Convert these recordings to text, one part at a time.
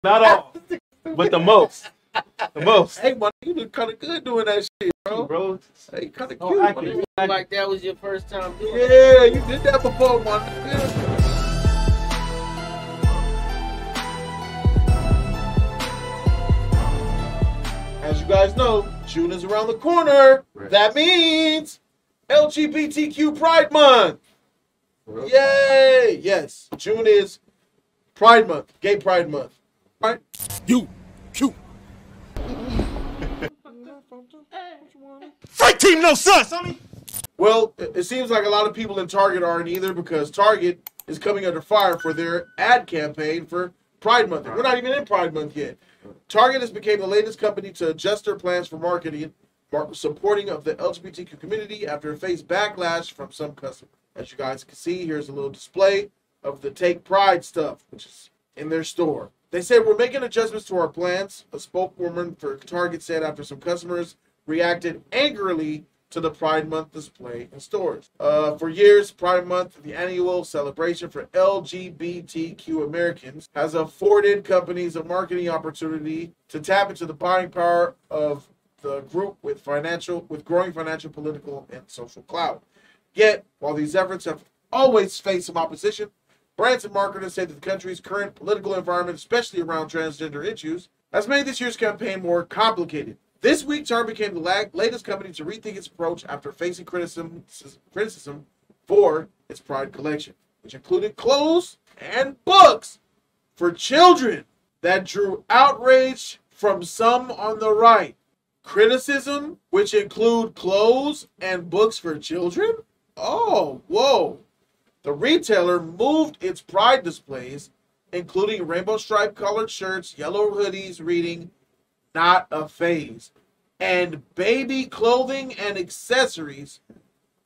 Not all, but the most. The most. Hey, man, you look kind of good doing that shit, bro. Bro. Hey, kind of Oh, cute. accurate. Man. Like that was your first time doing it. Yeah, you did that before, man. Yeah. As you guys know, June is around the corner. Right. That means LGBTQ Pride Month. Yay! Yes, June is Pride Month, Gay Pride Month. Right? You cute. Fight team no sus, homie. Well, it seems like a lot of people in Target aren't either because Target is coming under fire for their ad campaign for Pride Month. We're not even in Pride Month yet. Target has become the latest company to adjust their plans for marketing, supporting of the LGBTQ community after it faced backlash from some customers. As you guys can see, here's a little display of the Take Pride stuff, which is in their store. They said, we're making adjustments to our plans, a spokeswoman for Target said after some customers reacted angrily to the Pride Month display in stores. For years, Pride Month, the annual celebration for LGBTQ Americans, has afforded companies a marketing opportunity to tap into the buying power of the group with growing financial, political, and social clout. Yet, while these efforts have always faced some opposition, brands and marketers say that the country's current political environment, especially around transgender issues, has made this year's campaign more complicated. This week, Target became the latest company to rethink its approach after facing criticism for its Pride collection, which included clothes and books for children that drew outrage from some on the right. Criticism, which include clothes and books for children? Oh, whoa. The retailer moved its Pride displays, including rainbow stripe colored shirts, yellow hoodies reading, "Not a phase," and baby clothing and accessories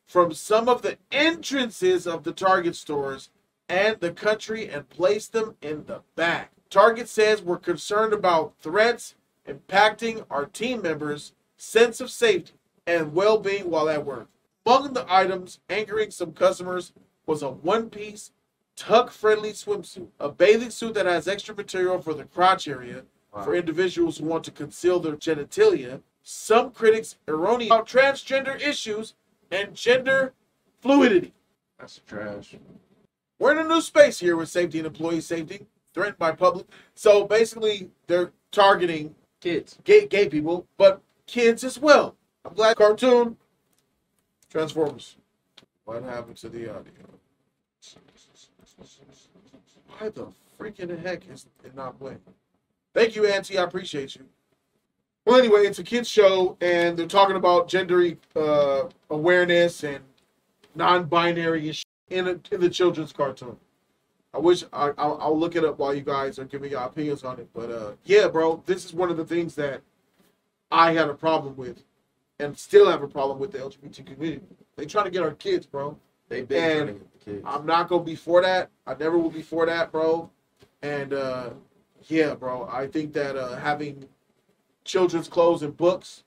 from some of the entrances of the Target stores and the country and placed them in the back. Target says we're concerned about threats impacting our team members' sense of safety and well-being while at work. Among the items angering some customers was a one-piece, tuck-friendly swimsuit, a bathing suit that has extra material for the crotch area for individuals who want to conceal their genitalia. Some critics erroneous about transgender issues and gender fluidity. That's trash. We're in a new space here with safety and employee safety threatened by public. So basically, they're targeting Kids. gay people, but kids as well. I'm glad. Cartoon. Transformers. What happened to the audio? Why the freaking heck is it not playing? Thank you, Auntie. I appreciate you. Well, anyway, it's a kids show, and they're talking about gender awareness and non-binary and in the children's cartoon. I wish I'll look it up while you guys are giving your opinions on it. But yeah, bro, this is one of the things that I had a problem with, and still have a problem with the LGBT community. They trying to get our kids, bro. They've been trying to get the kids. I'm not gonna be for that. I never will be for that, bro. And yeah, bro, I think that having children's clothes and books,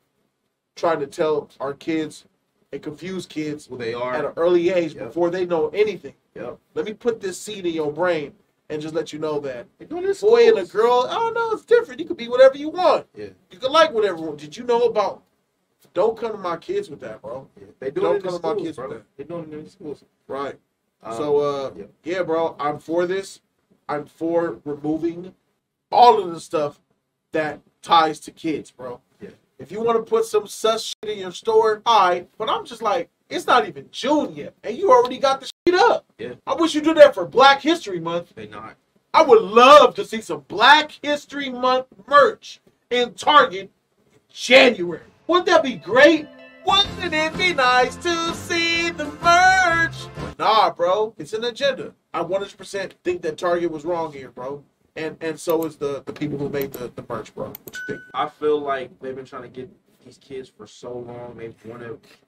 trying to tell our kids and confuse kids Who they are. at an early age Yep. before they know anything. Yep. Let me put this seed in your brain and just let you know that They're doing this. boy and a girl, oh no, it's different. You can be whatever you want. Yeah. You can like whatever you want. Did you know about? Don't come to my kids with that, bro. Yeah. They Don't doing it in come the to my schools, kids with bro. that. They're doing it in the schools. Right. Yeah. Yeah, bro, I'm for this. I'm for removing all of the stuff that ties to kids, bro. Yeah. If you want to put some sus shit in your store, all right. But I'm just like, it's not even June yet, and you already got the shit up. Yeah. I wish you did that for Black History Month. They not. I would love to see some Black History Month merch in Target in January. Wouldn't that be great? Wouldn't it be nice to see the merch? But nah, bro, it's an agenda. I 100% think that Target was wrong here, bro. And so is the people who made the merch, bro. What you think? I feel like they've been trying to get these kids for so long.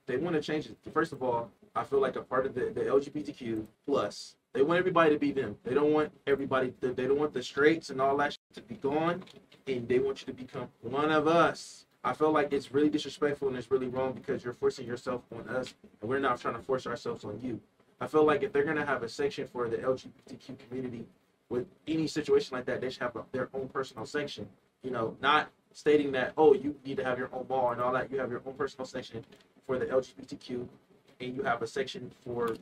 They want to change it. First of all, I feel like a part of the LGBTQ plus, they want everybody to be them. They don't want everybody. They don't want the straights and all that shit to be gone, and they want you to become one of us. I feel like it's really disrespectful and it's really wrong because you're forcing yourself on us, and we're not trying to force ourselves on you. I feel like if they're gonna have a section for the LGBTQ community, with any situation like that, they should have their own personal section. You know, not stating that, oh, you need to have your own bar and all that. You have your own personal section for the LGBTQ, and you have a section for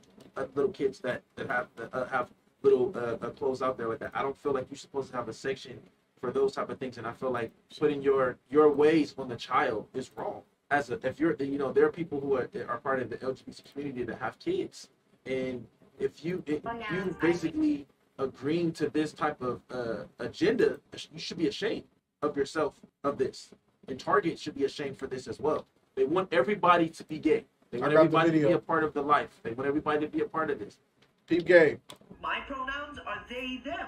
little kids that have little clothes out there like that. I don't feel like you're supposed to have a section for those type of things, and I feel like putting your ways on the child is wrong. If you're, you know, there are people who are part of the LGBT community that have kids, and if you basically agreeing to this type of agenda, you should be ashamed of yourself of this. And Target should be ashamed for this as well. They want everybody to be gay. They want everybody to be a part of the life. They want everybody to be a part of this. Peep game. My pronouns are they, them.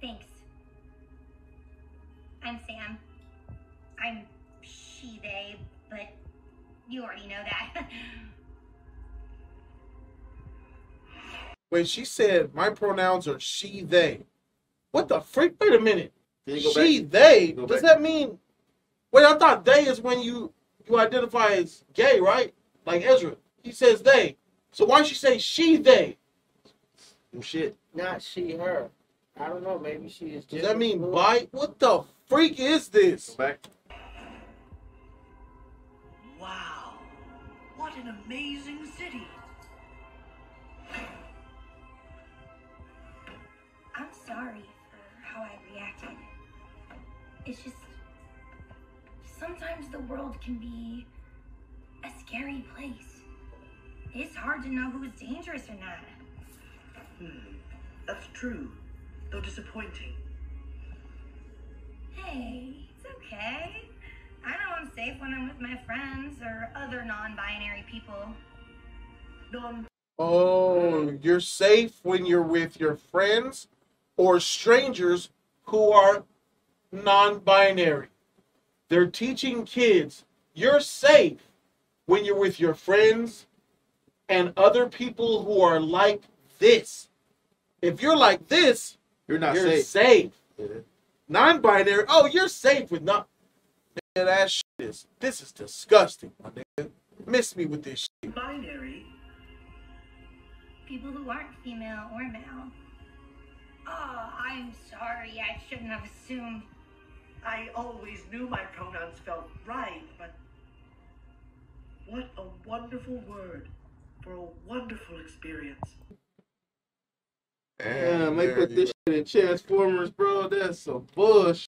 Thanks. I'm Sam. I'm she, they, but you already know that. When she said, my pronouns are she, they. What the freak? Wait a minute. She, they? Does that mean... Wait, I thought they is when you identify as gay, right? Like Ezra. He says they. So why she say she, they? Shit. Not she, her. I don't know. Maybe she is. Does that mean bi? What the freak is this? Go back. Wow. What an amazing city. I'm sorry for how I reacted. It's just... sometimes the world can be a scary place. It's hard to know who's dangerous or not. That's true, though disappointing. Hey, it's okay. I know I'm safe when I'm with my friends or other non-binary people. Oh, you're safe when you're with your friends or strangers who are non-binary. They're teaching kids you're safe when you're with your friends and other people who are like this. If you're like this, You're not you're safe. safe. Yeah. Non-binary, oh, you're safe with not. Man, that shit is, this is disgusting, my nigga. Miss me with this shit. Binary? People who aren't female or male. Oh, I'm sorry. I shouldn't have assumed. I always knew my pronouns felt right, but what a wonderful word for a wonderful experience. Damn, they put this shit in Transformers, bro. That's some bullshit.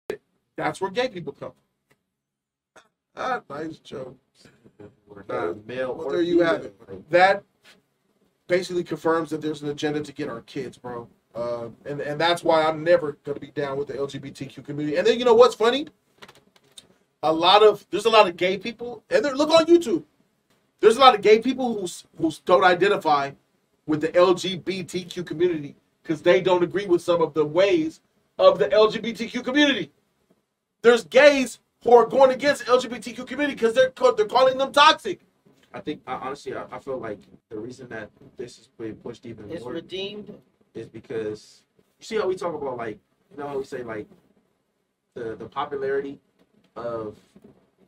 That's where gay people come from. Ah, nice joke. Male Well, or there you have female. it. That basically confirms that there's an agenda to get our kids, bro. And that's why I'm never gonna be down with the LGBTQ community. And then you know what's funny? There's a lot of gay people, and look on YouTube. There's a lot of gay people who don't identify with the LGBTQ community because they don't agree with some of the ways of the LGBTQ community. There's gays who are going against the LGBTQ community because they're calling them toxic. I think, honestly, I feel like the reason that this is being pushed even It's more redeemed. is because you see how we talk about, like, you know how we say, like, the popularity of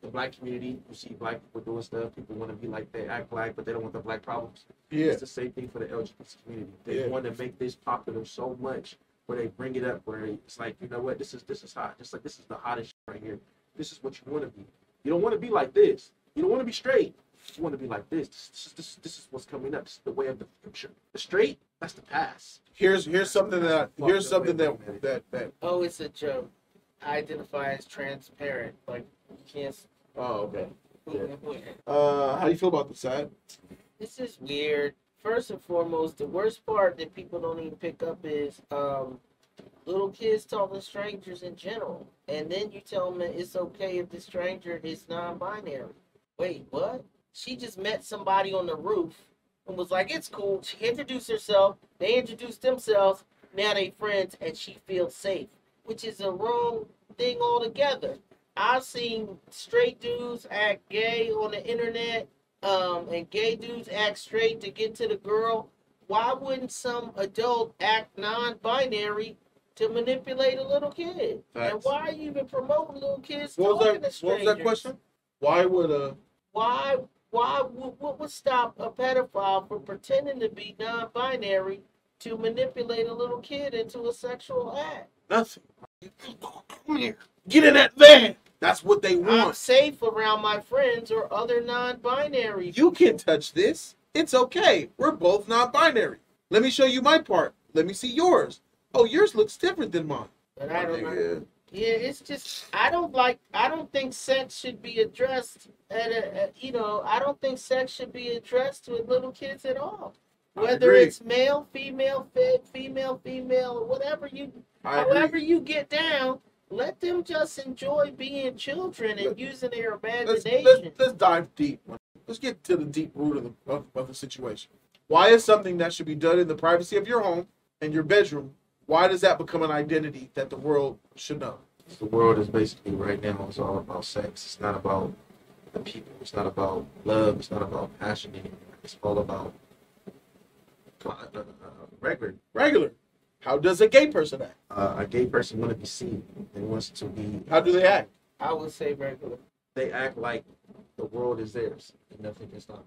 the black community. You see black people doing stuff. People want to be like, they act black, but they don't want the black problems. Yeah. It's the same thing for the LGBT community. They want to make this popular so much where they bring it up where it's like, you know what, this is hot. Just like, this is the hottest shit right here. This is what you want to be. You don't want to be like this. You don't want to be straight. You want to be like this. This is what's coming up. This is the way of the future. The straight, that's the past. Here's something that Oh, it's a joke. I identify as transparent. Like, you can't. oh, okay. How do you feel about the side? This is weird. First and foremost, the worst part that people don't even pick up is little kids talking to strangers in general. And then you tell them that it's okay if the stranger is non-binary. Wait, what? She just met somebody on the roof and was like, it's cool. She introduced herself. They introduced themselves. Now they friends and she feels safe, which is a wrong thing altogether. I've seen straight dudes act gay on the internet, and gay dudes act straight to get to the girl. Why wouldn't some adult act non-binary to manipulate a little kid? Facts. And why are you even promoting little kids What talking to was strangers? that question? Why would What would stop a pedophile from pretending to be non-binary to manipulate a little kid into a sexual act. Nothing. Come here. Get in that van. That's what they I'm want. safe around my friends or other non-binary. You can touch this. It's okay. We're both non-binary. Let me show you my part. Let me see yours. Oh, yours looks different than mine. But I don't know. Nigga. Yeah, it's just I don't think sex should be addressed I don't think sex should be addressed with little kids at all. I Whether agree. it's male, female, female, or whatever I however agree. you get down, let them just enjoy being children and using their Let's imagination. dive deep. Let's get to the deep root of the situation. Why is something that should be done in the privacy of your home and your bedroom, why does that become an identity that the world should know? The world is basically right now, it's all about sex. It's not about the people. It's not about love. It's not about passion anymore. It's all about regular. Regular. How does a gay person act? A gay person want to be seen. They wants to be. How do they act? I would say regular. They act like the world is theirs and nothing is not.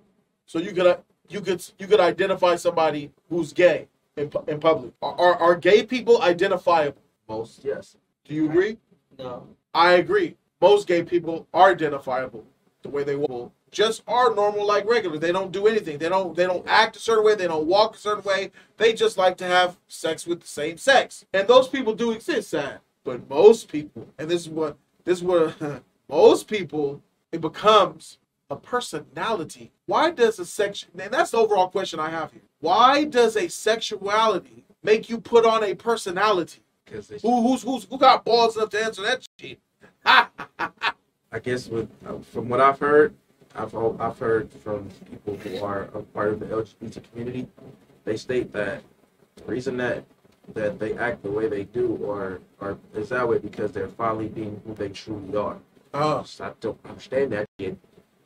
So you could identify somebody who's gay in public. Are gay people identifiable? Most, yes. Do you agree? No. I agree. Most gay people are identifiable the way they will. Just are normal like regular. They don't do anything. They don't act a certain way. They don't walk a certain way. They just like to have sex with the same sex. And those people do exist, sad. But most people, and this is what most people, it becomes a personality. Why does a sex, and that's the overall question I have here. Why does a sexuality make you put on a personality? Because Who got balls enough to answer that shit? I guess from what I've heard, I've heard from people who are a part of the LGBT community, they state that the reason that they act the way they do or is that way because they're finally being who they truly are. Oh. I don't understand that yet,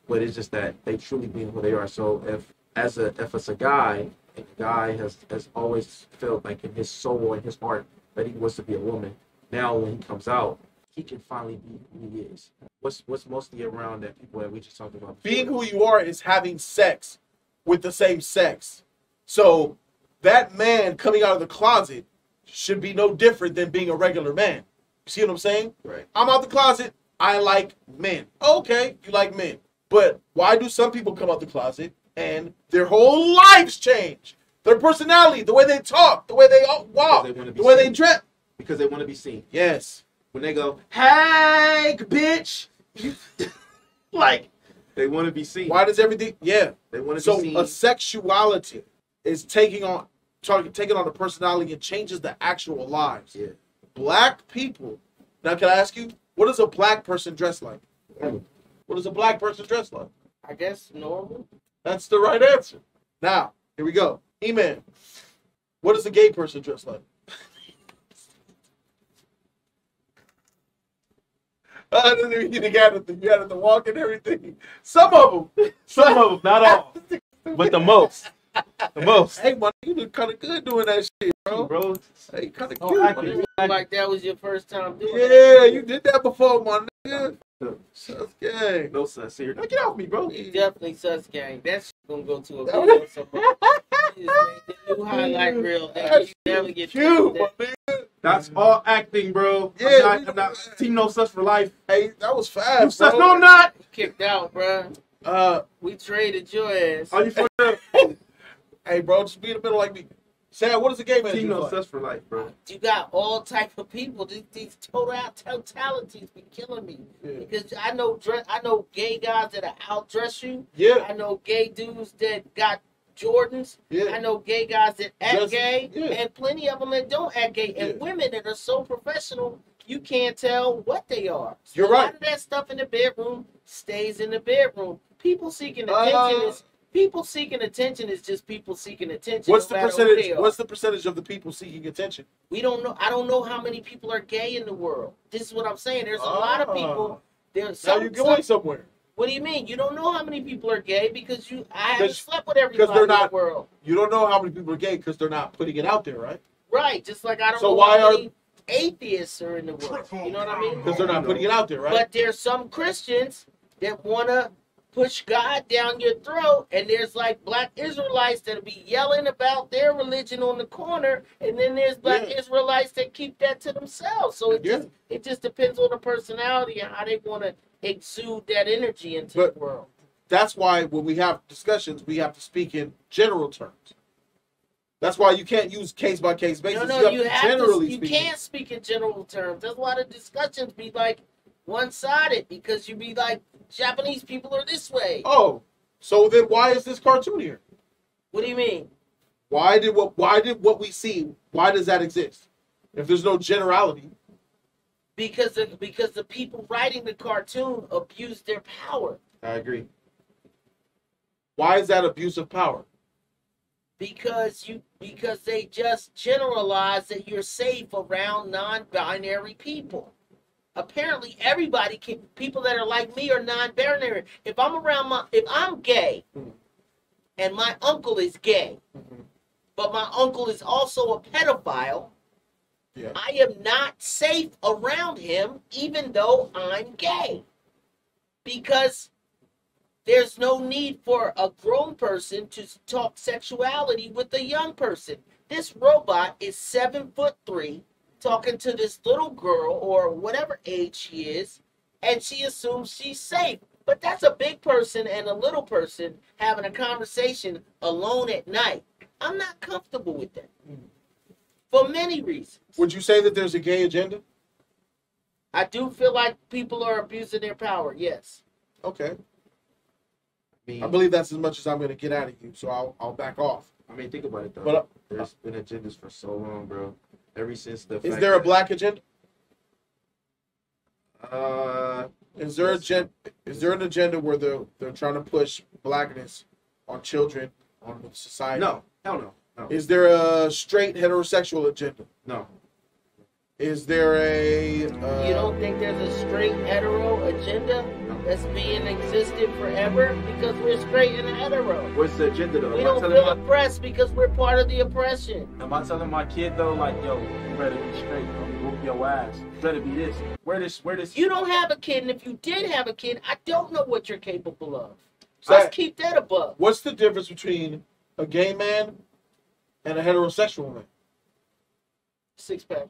but it's just that they truly being who they are. So if it's a guy and the guy has always felt like in his soul and his heart that he wants to be a woman, now when he comes out, he can finally be who he is. What's mostly around that people that we just talked about before. Being who you are is having sex with the same sex. So that man coming out of the closet should be no different than being a regular man. You see what I'm saying? Right. I'm out the closet. I like men. Okay, you like men. But why do some people come out the closet and their whole lives change? Their personality, the way they talk, the way they walk, the way they dress. Because they want to be seen. Yes. When they go, hey, bitch, like they want to be seen. Why does everything? Yeah. They want to So be seen. a sexuality is taking on the personality and changes the actual lives. Yeah. Black people. Now, can I ask you, what does a black person dress like? What does a black person dress like? I guess normal. That's the right answer. Now, here we go. E-Man, what does a gay person dress like? You had to walk and everything. Some of them, Not all, but the most. The most. Hey, man, you look kind of good doing that shit, bro. Bro. Hey, kind of Oh, cute. I But it can- looked like that was your first time doing it. Yeah, you did that before, my nigga. That's gay. No sus here. Now get off me, bro. Definitely sus gang. That's gonna go to a That video somewhere. You just made the new highlight reel. Nigga. You never get Cute, that. my nigga. That's all acting, bro. Yeah, I'm not team no sus for life. Hey, that was You fast, sus? bro. No, I'm not. Kicked out, bruh. We traded your ass. Are you for real? Hey, bro, just be in the middle like me. Sam, what is the gay man Team do no like? sus for life, bro. You got all type of people. These totalities be killing me. Yeah. Because I know gay guys that'll outdress you. Yeah, I know gay dudes that got Jordans. I yeah. know gay guys that act Just- gay, yeah. and plenty of them that don't act gay, and Yeah. women that are so professional, you can't tell what they are. So You're A lot right. of that stuff in the bedroom stays in the bedroom. People seeking Uh, attention is just people seeking attention. What's no the matter who percentage? they are. What's the percentage of the people seeking attention? We don't know. I don't know how many people are gay in the world. This is what I'm saying. There's a lot of people. There's Now some, you're going somewhere. What do you mean? You don't know how many people are gay because I haven't Because- slept with everybody they're in not- the world. You don't know how many people are gay because they're not putting it out there, right? Right, just like I don't So know why how are- many atheists are in the world. You know what I mean? Because they're not putting it out there, right? But there's some Christians that want to push God down your throat, and there's like black Israelites that'll be yelling about their religion on the corner, and then there's black Israelites that keep that to themselves. So it just depends on the personality and how they want to exude that energy into the world. That's why when we have discussions, we have to speak in general terms. That's why you can't use case by case basis. No, you can't speak in general terms. That's why the discussions be like one-sided, because you be like, Japanese people are this way. Oh, so then why is this cartoon here? What do you mean? Why did what we see? Why does that exist? If there's no generality. Because the people writing the cartoon abused their power. I agree. Why is that abuse of power? Because they just generalize that you're safe around non-binary people. Apparently, people that are like me are non-binary. If I'm gay, and my uncle is gay, but my uncle is also a pedophile, I am not safe around him, even though I'm gay, because there's no need for a grown person to talk sexuality with a young person. This robot is 7'3", talking to this little girl or whatever age she is, and she assumes she's safe. But that's a big person and a little person having a conversation alone at night. I'm not comfortable with that. For many reasons. Would you say that there's a gay agenda? I do feel like people are abusing their power, yes. Okay. I believe that's as much as I'm going to get out of you, so I'll back off. I mean, think about it, though. But there's been agendas for so long, bro. Ever since the is there a black agenda? Is there an agenda where they're trying to push blackness on children, on society? No, hell no. Is there a straight heterosexual agenda? No. Is there a... you don't think there's a straight hetero agenda that's being existed forever? Because we're straight and hetero. What's the agenda, though? We don't feel oppressed because we're part of the oppression. Am I telling my kid, though, like, yo, you better be straight, bro. Whoop your ass. You better be this. Where this... You don't have a kid, and if you did have a kid, I don't know what you're capable of. Let's keep that above. What's the difference between a gay man and a heterosexual man? 6-pack.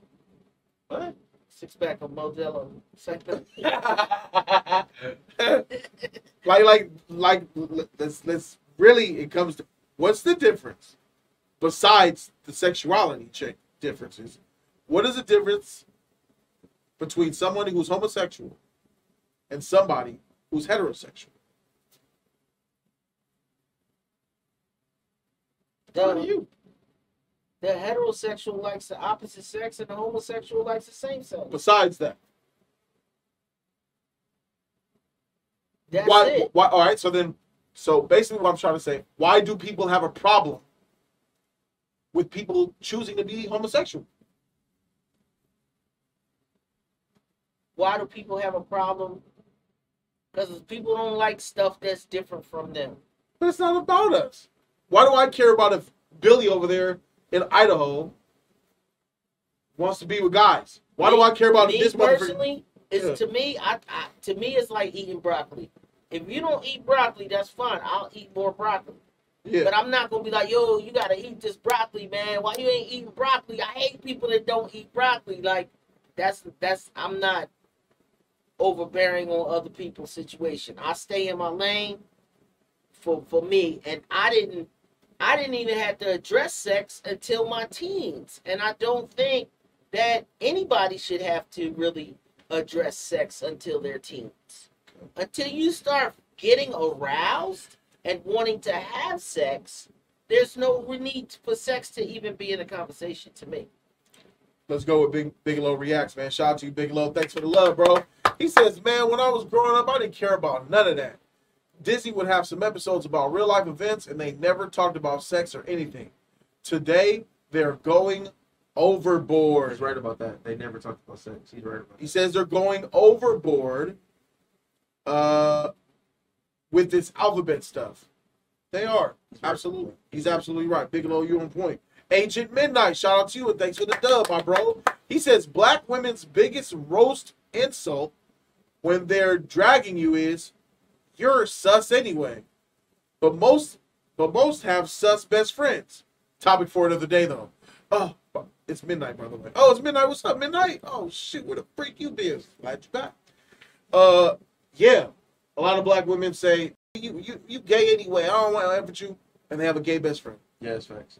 What? 6-pack of Modelo. 6-pack. let's really, it comes to, what's the difference besides the sexuality differences? What is the difference between someone who's homosexual and somebody who's heterosexual? What are you? The heterosexual likes the opposite sex and the homosexual likes the same sex. Besides that. That's it. Why? All right, so basically what I'm trying to say, why do people have a problem with people choosing to be homosexual? Why do people have a problem? Because people don't like stuff that's different from them. But it's not about us. Why do I care about if Billy over there in Idaho wants to be with guys? Why do I care about this personally? To me, it's like eating broccoli. If you don't eat broccoli, that's fine. I'll eat more broccoli. Yeah. But I'm not gonna be like, yo, you gotta eat this broccoli, man. Why you ain't eating broccoli? I hate people that don't eat broccoli. Like, that's I'm not overbearing on other people's situation. I stay in my lane for me, and I didn't even have to address sex until my teens. And I don't think that anybody should have to really address sex until their teens. Until you start getting aroused and wanting to have sex, there's no need for sex to even be in a conversation to me. Let's go with Bigelow Reacts, man. Shout out to you, Bigelow. Thanks for the love, bro. He says, man, when I was growing up, I didn't care about none of that. Disney would have some episodes about real life events, and they never talked about sex or anything. Today, they're going overboard. He's right about that. They never talked about sex. He's right about that. He says they're going overboard with this alphabet stuff. They are. Absolutely. He's absolutely right. Bigelow, you're on point. Agent Midnight, shout out to you, and thanks for the dub, my bro. He says black women's biggest roast insult when they're dragging you is, you're sus anyway. But most have sus best friends. Topic for another day, though. Oh, it's midnight, by the way. Oh, it's midnight. What's up, midnight? Oh, shit, where the freak you been? Glad you back. Yeah. A lot of black women say, you gay anyway. I don't want to laugh at you. And they have a gay best friend. Yeah, that's facts.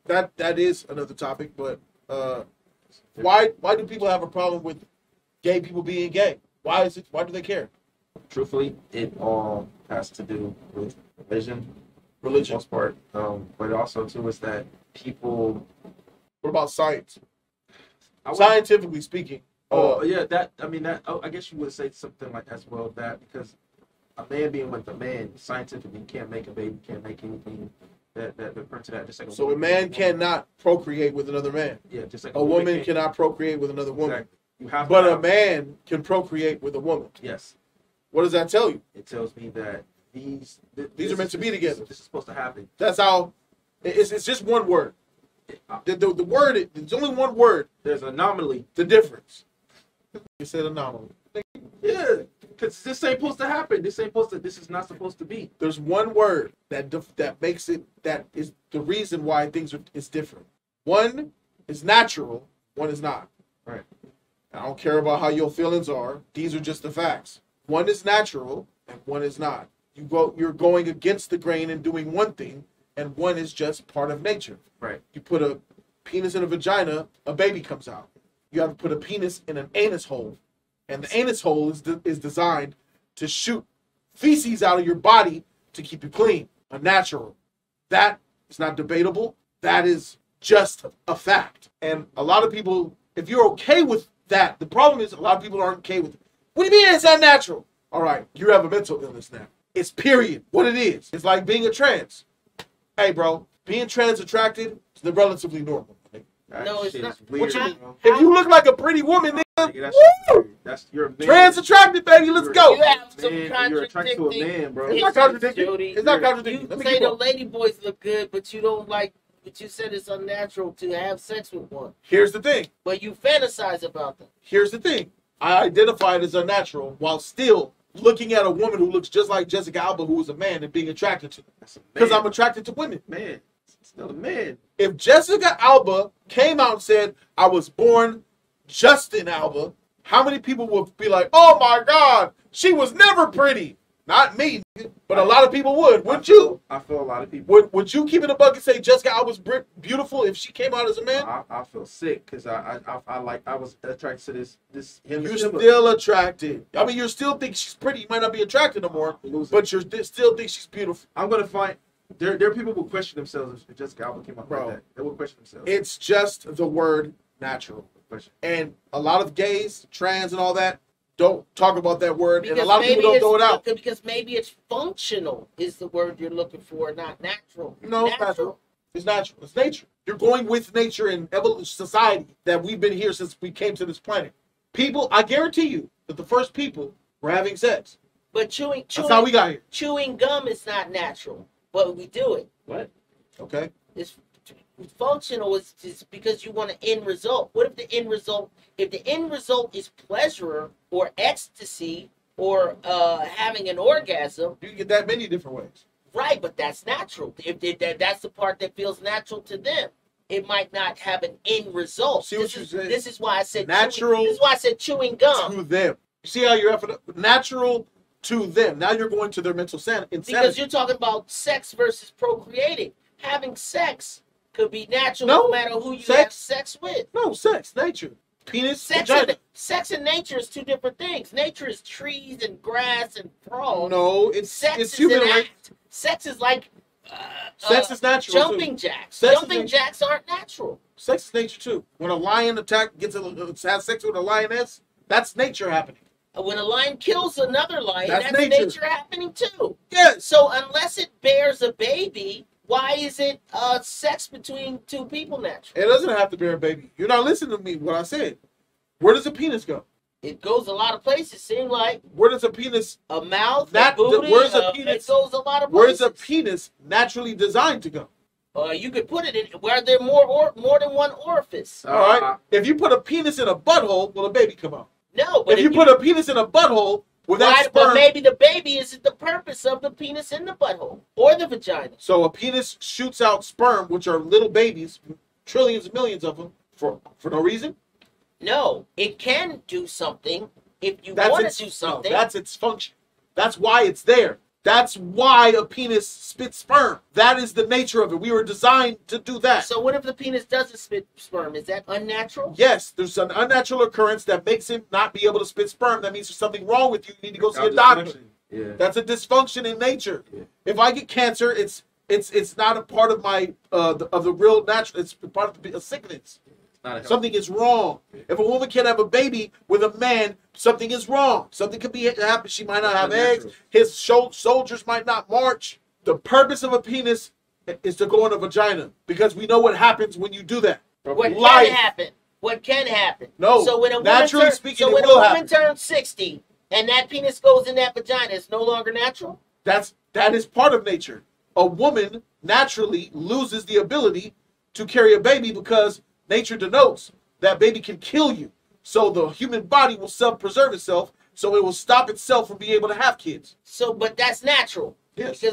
That is another topic, but why do people have a problem with gay people being gay? Why do they care? Truthfully, it all has to do with religion, for the most part. But also too is that people. What about science? I Scientifically speaking. I guess you would say something like as well that because a man being with a man, scientifically can't make a baby, can't make anything that refer to that. Just like So a man cannot procreate with another man. Yeah, just like a woman cannot procreate with another woman. Exactly. You have but a man can procreate with a woman. Yes. What does that tell you? It tells me that these are meant to be together. This is supposed to happen. That's how. It's just one word. The word. There's only one word. There's an anomaly. The difference. You said anomaly. Yeah, because this ain't supposed to happen. This is not supposed to be. There's one word that makes it. That is the reason why things is different. One is natural. One is not. Right. I don't care about how your feelings are. These are just the facts. One is natural and one is not. You're going against the grain and doing one thing, and one is just part of nature. Right. You put a penis in a vagina, a baby comes out. You have to put a penis in an anus hole, and the anus hole is designed to shoot feces out of your body to keep you clean. Unnatural. That is not debatable. That is just a fact. And a lot of people, if you're okay with that, the problem is a lot of people aren't okay with it. What do you mean it's unnatural? All right, you have a mental illness now. It's period. What it is. It's like being a trans. Hey, bro, being trans attracted is relatively normal. No, it's not. Weird, If you look like a pretty woman, nigga, woo! That's you're a man. Trans attracted, baby. Let's go. You have some You're attracted to a man, bro. It's not contradicting. Jody. It's not contradicting. You say the lady boys look good, but you don't like. But you said it's unnatural to have sex with one. Here's the thing. But you fantasize about them. Here's the thing. I identify it as unnatural while still looking at a woman who looks just like Jessica Alba, who is a man, and being attracted to her. Because I'm attracted to women. Man, still a man. If Jessica Alba came out and said, I was born Justin Alba, how many people would be like, oh my God, she was never pretty? Not me, but a lot of people would. Wouldn't you? I feel a lot of people. Would you keep it a buck and say Jessica Alba's beautiful if she came out as a man? I feel sick because I was attracted to this him. You're still attracted. I mean, you still think she's pretty. You might not be attracted no more, but you still think she's beautiful. I'm gonna find. There are people who question themselves if Jessica Alba came out like that. They will question themselves. It's just the word natural. And a lot of gays, trans, and all that don't talk about that word, because and a lot of people don't throw it out. Because maybe it's functional is the word you're looking for, not natural. No, it's natural. It's natural. It's nature. You're going with nature and evolution society that we've been here since we came to this planet. People, I guarantee you that the first people were having sex. But chewing that's how we got here. Chewing gum is not natural, but we do it. What? Okay. It's functional is just because you want an end result. What if the end result is pleasure or ecstasy or having an orgasm? You can get that many different ways. Right, but that's natural. If that's the part that feels natural to them, it might not have an end result. See what you're saying? This is why I said natural. This is why I said chewing gum to them. You see how you're effing up? Natural to them. Now you're going to their mental insanity. Because you're talking about sex versus procreating. Having sex could be natural no matter who you have sex with. No, sex, nature. Penis, sex and nature is two different things. Nature is trees and grass and frogs. No, it's human. Sex is like sex is natural. Jumping jacks. Jumping jacks aren't natural. Sex is nature too. When a lion has sex with a lioness, that's nature happening. When a lion kills another lion, that's nature happening too. Yes. So unless it bears a baby, why is it sex between two people natural? It doesn't have to bear a baby. You're not listening to me. What I said. Where does a penis go? It goes a lot of places. Seem like. Where does a penis? A mouth. A booty. Where's a penis? It goes a lot of places. Where's a penis naturally designed to go? You could put it in where there more than one orifice. All right. If you put a penis in a butthole, will a baby come out? No. But if you put a penis in a butthole, With that Why, sperm, but maybe the baby isn't the purpose of the penis in the butthole or the vagina. so a penis shoots out sperm, which are little babies, trillions and millions of them, for no reason. No, it can do something if you That's want its, to do something. No, that's its function. That's why it's there. That's why a penis spits sperm. That is the nature of it. We were designed to do that. So what if the penis doesn't spit sperm? Is that unnatural? Yes, there's an unnatural occurrence that makes him not be able to spit sperm. That means there's something wrong with you. You need to go see a doctor. Yeah. That's a dysfunction in nature. Yeah. If I get cancer, it's not a part of my of the real natural. It's part of a sickness. Something is wrong. If a woman can't have a baby with a man, something is wrong. Something could be happen. She might not have eggs. His soldiers might not march. The purpose of a penis is to go in a vagina because we know what happens when you do that. What Life. can happen? What can happen? No, So when a woman naturally turns, speaking, so it when a will woman happen. turns 60 and that penis goes in that vagina, it's no longer natural. That is part of nature. A woman naturally loses the ability to carry a baby because nature denotes that baby can kill you. So the human body will self-preserve itself, so it will stop itself from being able to have kids. So, but that's natural. Yes.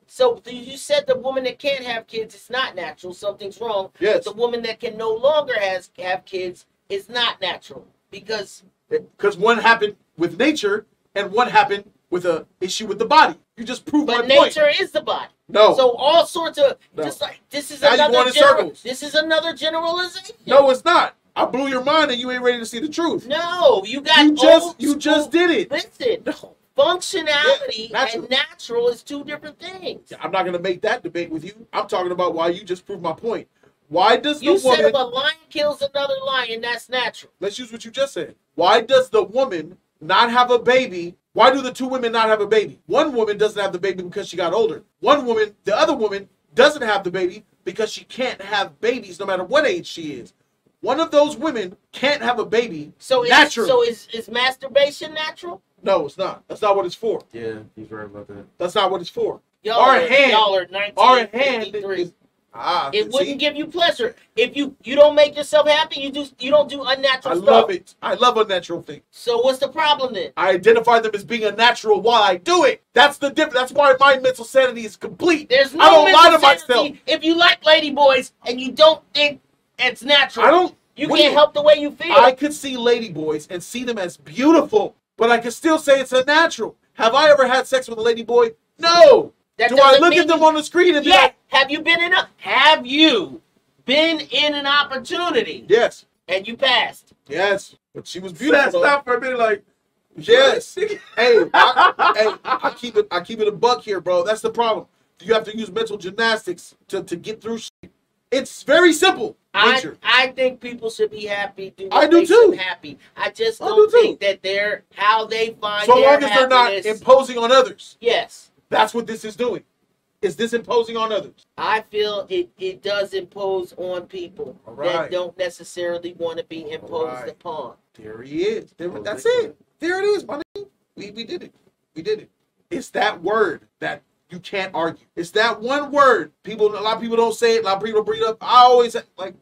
So you said the woman that can't have kids is not natural. Something's wrong. Yes. The woman that can no longer have kids is not natural because Because one happened with nature and one happened with a issue with the body. You just proved my but point. nature is the body. No. So all sorts of No. just like this is Now you're another going in circles. this is another generalization. No, it's not. I blew your mind and you ain't ready to see the truth. No, you got You just did it. Listen, No. functionality Yeah, natural. and natural is two different things. I'm not going to make that debate with you. I'm talking about why you just proved my point. Why does the You said woman... if a lion kills another lion, that's natural. Let's use what you just said. Why does the woman not have a baby? Why do the two women not have a baby? One woman doesn't have the baby because she got older. The other woman doesn't have the baby because she can't have babies no matter what age she is. One of those women can't have a baby naturally. So is masturbation natural? No, it's not. That's not what it's for. Yeah, he's right about that. That's not what it's for. Y'all Our are hand 1953. is... It wouldn't give you pleasure if you don't make yourself happy. You don't do unnatural I stuff. love it. I love unnatural things. So what's the problem then? I identify them as being unnatural while I do it. That's the difference. That's why my mental sanity is complete. There's no I don't lie to mental myself. sanity if you like lady boys and you don't think it's natural. I don't. You what do can't help the way you feel. I could see lady boys and see them as beautiful, but I could still say it's unnatural. Have I ever had sex with a lady boy? No. That Do I doesn't look mean at them you- on the screen and be Yeah. like, Have you been in an opportunity yes, and you passed? yes, but she was beautiful. though. Stop for a minute, like, Yes. hey, I keep it a buck here, bro. That's the problem. You have to use mental gymnastics to get through shit. It's very simple. Nature. I think people should be happy. Do I what do makes too. them happy. I just I don't do too. think that they're how they find So their long as they're not happiness. imposing on others. Yes, That's what this is doing. Is this imposing on others? I feel it does impose on people All that right. don't necessarily want to be imposed right. upon. There he is. That's it. There it is, my nigga. We did it. We did it. It's that word that you can't argue. It's that one word. A lot of people don't say it. A lot of people bring it up. I always like.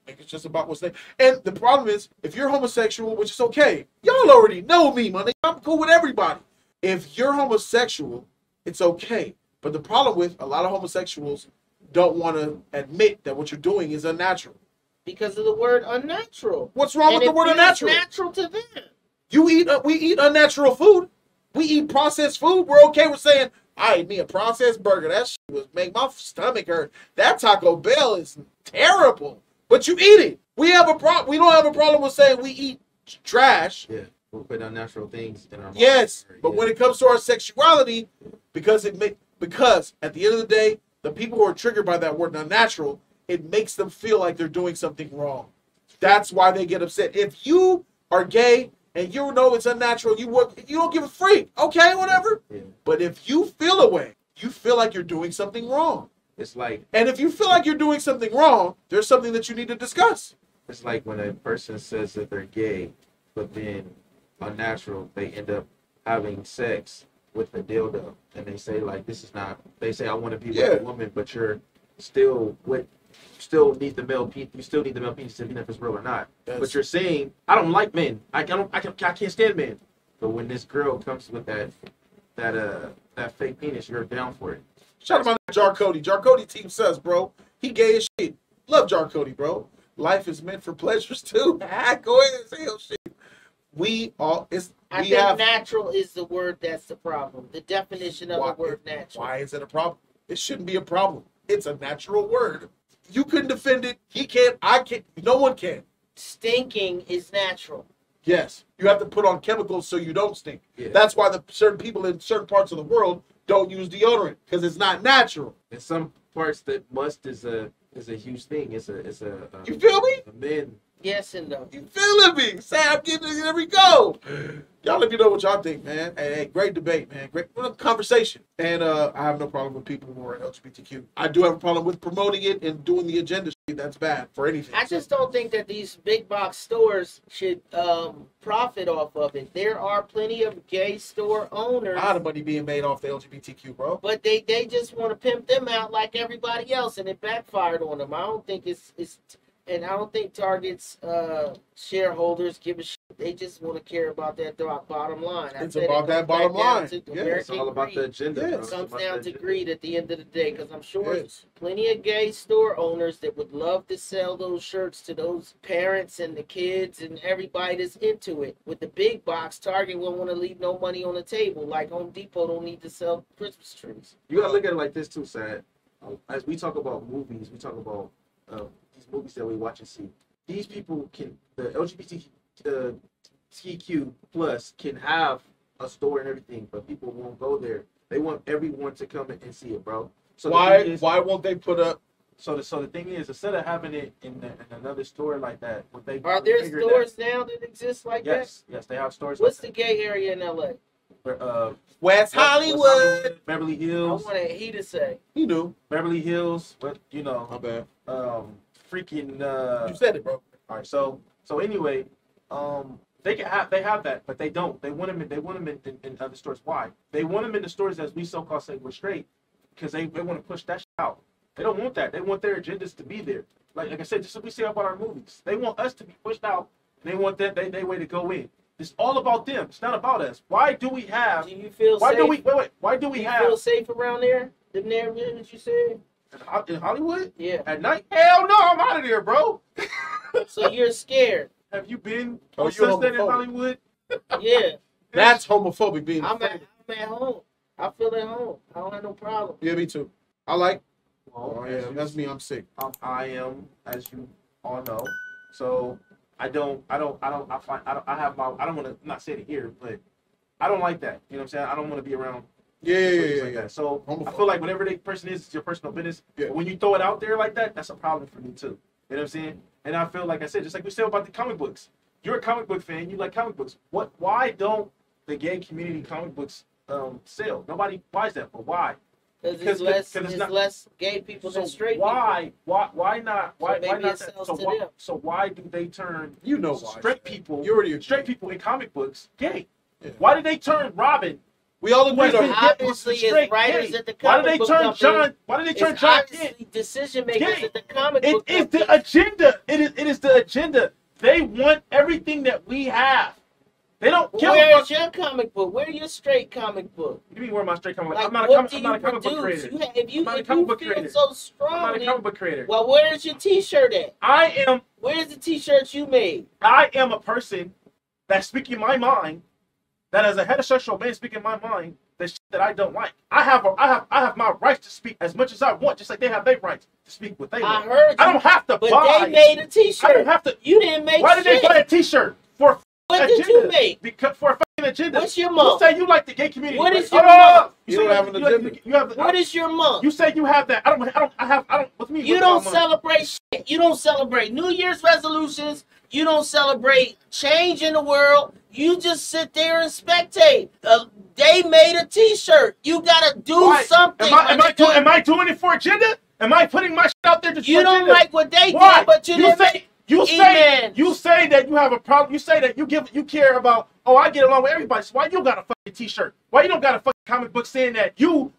It's just about what's there. And the problem is, if you're homosexual, which is okay, y'all already know me, my nigga. I'm cool with everybody. If you're homosexual, it's okay. But the problem with a lot of homosexuals don't want to admit that what you're doing is unnatural. Because of the word unnatural. What's wrong And with the it word feels unnatural? natural to them. We eat unnatural food. We eat processed food. We're okay with saying, I ate me a processed burger. That shit was make my stomach hurt. That Taco Bell is terrible. But you eat it. We don't have a problem with saying we eat trash. yeah, we'll put unnatural things in our minds. Yes, but Yeah. when it comes to our sexuality, because at the end of the day, the people who are triggered by that word unnatural, it makes them feel like they're doing something wrong. That's why they get upset. If you are gay and you know it's unnatural, you don't give a freak. Okay, whatever. Yeah. But if you feel a way, you feel like you're doing something wrong. It's like And if you feel like you're doing something wrong, there's something that you need to discuss. It's like when a person says that they're gay, but then unnatural, they end up having sex with a dildo, and they say like, "This is not." They say, "I want to be with Yeah. a woman," but you're still with. You still need the male penis. You still need the male penis, even if it's real or not. Yes. But you're saying, "I don't like men. I can't stand men." But when this girl comes with that fake penis, you're down for it. Shout out to Jar Cody. Jar Cody team says, bro, he gay as shit. Love Jar Cody, bro. Life is meant for pleasures too. Go ahead and say your shit. I think natural is the word that's the problem. The definition of the word natural. Why is it a problem? It shouldn't be a problem. It's a natural word. You couldn't defend it. He can't. I can't. No one can. Stinking is natural. Yes. You have to put on chemicals so you don't stink. Yeah. That's why certain people in certain parts of the world don't use deodorant, because it's not natural. In some parts, that must is a huge thing. It's a You feel me? a men. Yes and no. You feeling me? Sam, there we go. Y'all let me know what y'all think, man. Hey, great debate, man. Great conversation. And I have no problem with people who are LGBTQ. I do have a problem with promoting it and doing the agenda shit. That's bad for anything. I just don't think that these big box stores should profit off of it. There are plenty of gay store owners. A lot of money being made off the LGBTQ, bro. But they just want to pimp them out like everybody else, and it backfired on them. I don't think it's and I don't think Target's shareholders give a shit. They just want to care about that bottom line. It's about that bottom line. Yeah, it's all about the agenda. Yes. bro. It It's comes about down the to agenda. greed at the end of the day, because I'm sure Yes. plenty of gay store owners that would love to sell those shirts to those parents and the kids and everybody that's into it. With the big box, Target won't want to leave no money on the table. Like Home Depot don't need to sell Christmas trees. You gotta look at it like this too, Sad. As we talk about movies, we talk about these movies that we watch and see. These people the LGBTQ plus can have a store and everything, but people won't go there. They want everyone to come and see it, bro. So Why won't they put up? So the thing is, instead of having it in another store like that, what they Are there figured stores now that exist like Yes, they have stores. that? What's the like gay area in LA? that. West Hollywood. Beverly I Hills, want he to say. You knew. Beverly Hills, but you know, My bad. freaking. You said it, bro. All right, so anyway, they have that, but they don't. They want them in other stores. Why? They want them in the stores as we so-called say we're straight, because they want to push that shit out. They don't want that. They want their agendas to be there. Like I said, just like we say about our movies, they want us to be pushed out, and they want they way to go in. It's all about them. It's not about us. Why do we have? Do you feel Why safe? do we wait? Why do we Do you have feel safe around there? The neighborhood that you said? in Hollywood Yeah. at night? Hell no, I'm out of there, bro. So you're scared? Have you been Oh, on you Sunset in homophobic. Hollywood? Yeah. That's homophobic being I'm afraid. at home. I feel at home. I don't have no problem. Yeah, me too. I like. Well, Oh yeah, that's me. I'm sick. I am, as you all know. So I don't want to not say it here, but I don't like that. You know what I'm saying? I don't want to be around Yeah, things like yeah. that. So I Homophobic. feel like whatever the person is, it's your personal business. Yeah. But when you throw it out there like that, that's a problem for me too. You know what I'm saying? And I feel like I said, just like we said about the comic books. You're a comic book fan. You like comic books. Why don't the gay community comic books sell? Nobody buys that. But why? Because it's less gay people than straight why not? Why maybe not it that? sells So to why, them. so why do they turn You know why. straight people? You already straight people in comic books gay. Yeah. Why did they turn Robin? We all agree Wait, on wait, it. Obviously, it's straight writers gay? at the Why did comic they book turn company. John? Why did they turn It's John obviously Kent decision makers gay? at the comic It book is company. the agenda. It is the agenda. They want everything that we have. They don't give a Where's fuck. your comic book? Where's your straight comic book? What do you mean where am I straight comic book? Like, I'm not a what comic, do I'm you not a comic book produce? creator. If you I'm not a comic book feel creator. so I'm not a strongly, comic book creator. well, where's your T-shirt at? I Where's the T-shirts you made? am a person that's speaking my mind, that as a heterosexual man speaking my mind, the shit that I don't like. I have my rights to speak as much as I want, just like they have their rights to speak what they I want. heard you. I don't have to But buy. they made a T-shirt. I don't have to. You didn't make Why did shit. they buy a T-shirt for? What agenda? did you make? Because for a fucking agenda. What's your month? You say you like the gay community. What right? is your Hold on. month? You say don't have an like- agenda. You have. What is your month? You say you have that. I don't. With me. You what's don't my month? celebrate shit. You don't celebrate New Year's resolutions. You don't celebrate change in the world. You just sit there and spectate. They made a T-shirt. You gotta do Why? something. Am I doing it for agenda? Am I putting my shit out there just You for don't agenda? like what they Why? did, but you didn't. You Amen. say that you have a problem. You say that you care about. Oh, I get along with everybody. So why you got a fucking T-shirt? Why you don't got a fucking comic book saying that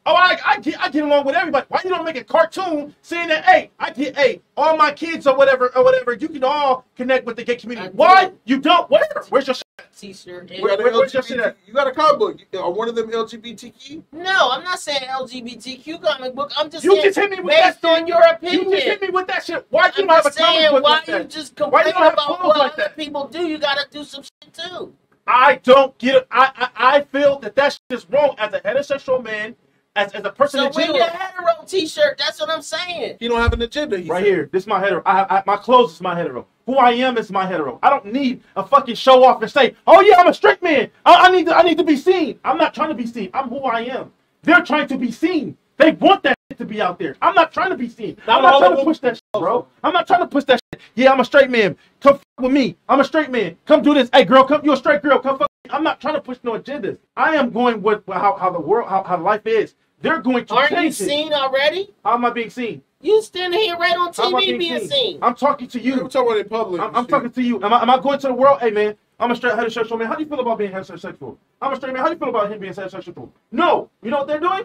I get along with everybody. Why you don't make a cartoon saying that, hey, all my kids or whatever, you can all connect with the gay community. Why you don't? Where's your T-shirt. where's your shit at? You got a comic book. Are one of them LGBTQ? No, I'm not saying LGBTQ comic book. I'm just You saying just hit me with that based on shit. your You opinion. just hit me with that shit. Why you I'm don't have a just saying, comic book why like you that? just Why complain you don't have about clothes what like other that? people do? You gotta do some shit too. I don't get it. I feel that shit is wrong as a heterosexual man, as a person So in wear general. your hetero T-shirt. That's what I'm saying. You don't have an agenda. Right here, this is my hetero. My clothes is my hetero. Who I am is my hetero. I don't need a fucking show off and say, oh yeah, I'm a straight man. I need to be seen. I'm not trying to be seen. I'm who I am. They're trying to be seen. They want that shit to be out there. I'm not trying to be seen. I'm not trying to push that shit, bro. I'm not trying to push that shit. Yeah, I'm a straight man. Come fuck with me. I'm a straight man. Come do this. Hey girl, come. You a straight girl. Come fuck. I'm not trying to push no agendas. I am going with how the world, how life is. They're going to Aren't you change it. seen already? How am I being seen? You standing here right on How am I TV being seen. I'm talking to You you. don't talk about it in public. I'm talking to you. Am I going to the world? Hey man, I'm a straight heterosexual man. How do you feel about being heterosexual? I'm a straight man. How do you feel about him being heterosexual? No. You know what they're doing?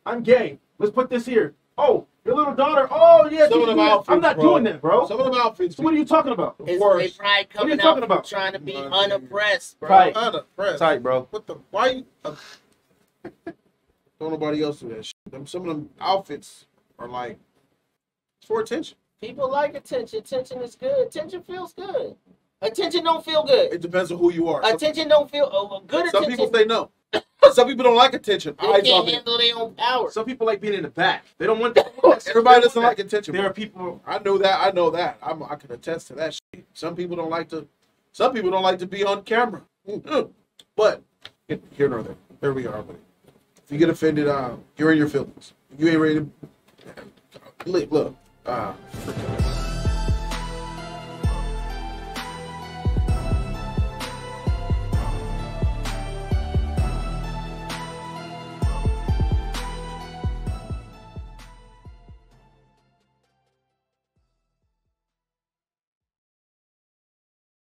I'm gay. Let's put this here. Oh, your little daughter. Oh yeah. Some of them outfits, I'm not bro. doing that, bro. Some of them outfits. So what are you talking about? It's course. they probably What are you coming talking out about? trying to be Money. unoppressed, bro. Right. Unoppressed. Tight, bro. What the? Why you? Don't nobody else do that shit. Some of them outfits are like it's for attention. People like attention. Attention is good. Attention feels good. Attention don't feel good. It depends on who you are. Attention don't feel good. Some Attention. people say no. Some people don't like attention. They Eyes can't on it. handle their own power. Some people like being in the back. They don't want that. Everybody doesn't like attention. There bro. are people. I know that. I know that. I can attest to that shit. Some people don't like to. Some people don't like to be on camera. But here nor there. There we are. Buddy. If you get offended, you're in your feelings. You ain't ready to. Look.